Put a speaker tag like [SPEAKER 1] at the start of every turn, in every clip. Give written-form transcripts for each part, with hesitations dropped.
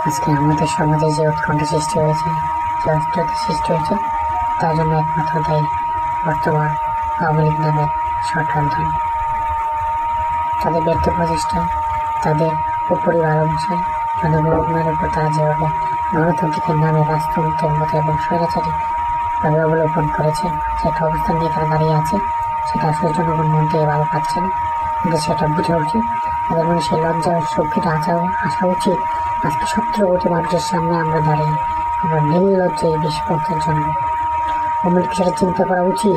[SPEAKER 1] আজকে আমাদের সমাজে যে উৎকণ্ঠা সৃষ্টি হয়েছে, যে অস্থিরতা সৃষ্টি হয়েছে, তার জন্য একমাত্র দায়ী বর্তমান আওয়ামী লীগ নামের সরকার দল। তাদের ব্যর্থ প্রচেষ্টা, তাদের উপরিবার অংশে জনগণের উপর তারা যেভাবে গণতান্ত্রিকের নামে রাজতন্ত্রের মতো এবং স্বৈরাচারী ভাবে অবলম্বন করেছে, যে একটা অবস্থান নিয়ে তারা দাঁড়িয়ে আছে, সেটা আসলে জনগণ মন থেকে ভালো পাচ্ছে না। কিন্তু সেটা বোঝা উচিত, তাদের মনে সেই লজ্জা ও শক্তিটা আসা উচিত। আজকে 17 কোটি মানুষের সামনে আমরা দাঁড়িয়ে আমরা নির্লজ্জ এই বিস্ফোরণের জন্য। আওয়ামী লীগকে সেটা চিন্তা করা উচিত।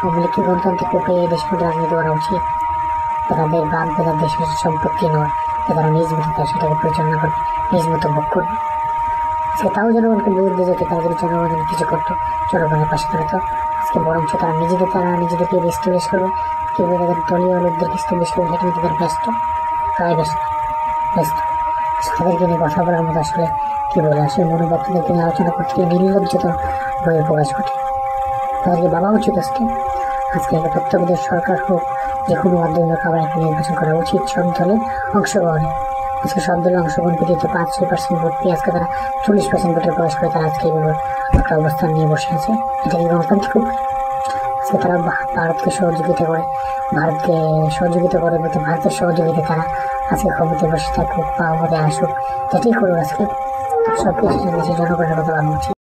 [SPEAKER 1] আওয়ামী লীগকে গণতান্ত্রিক উপায়ে এই দেশের মধ্যে রাজনীতি করা উচিত। তাদের বাম তাদের দেশের সম্পত্তি নয়, তারা নিজ মতো সেটাকে পরিচালনা করবে, নিজ মতো ভোগ করবে। সে তাও জনগণকে বিরুদ্ধে যেত, তারা যদি জনগণের কিছু করতো, জনগণের পাশে দাঁড়াতো। আজকে বরঞ্চ তারা নিজেদেরকে এস্টাবলিশ করবে, কীভাবে তাদের দলীয় লোকদেরকে এস্টাবলিশ করবে, সেটা তাদের তারাই ব্যস্ত। তাদেরকে নিয়ে কথা বলার মতো আসলে কী বলে, আসলে মনোবক্তাদেরকে নিয়ে আলোচনা করতে গিয়ে নির্লজ্জতা বইয়ে প্রকাশ ঘটে। তাদেরকে ভাবা উচিত আজকে একটা তত্ত্বাবধায়ক সরকার হোক, যে কোনো মাধ্যমে আবার একটা নির্বাচন করা উচিত সব দলের অংশগ্রহণে। আজকে সব দলের অংশগ্রহণ পেতে 5-6% ভোট পেয়ে আজকে তারা 40% ভোটের প্রবেশ করে তারা আজকে এইভাবে একটা অবস্থান নিয়ে বসে আছে। এটা কি গণতান্ত্রিক? আজকে তারা ভারতকে সহযোগিতা করে বলতে ভারতের সহযোগিতা তারা আজকে ক্ষমতায় বসে থাকুক বা আমাদের আসুক, যেটাই করুক, আজকে সব কিছু দেশের জনগণের কথা ভাবা উচিত।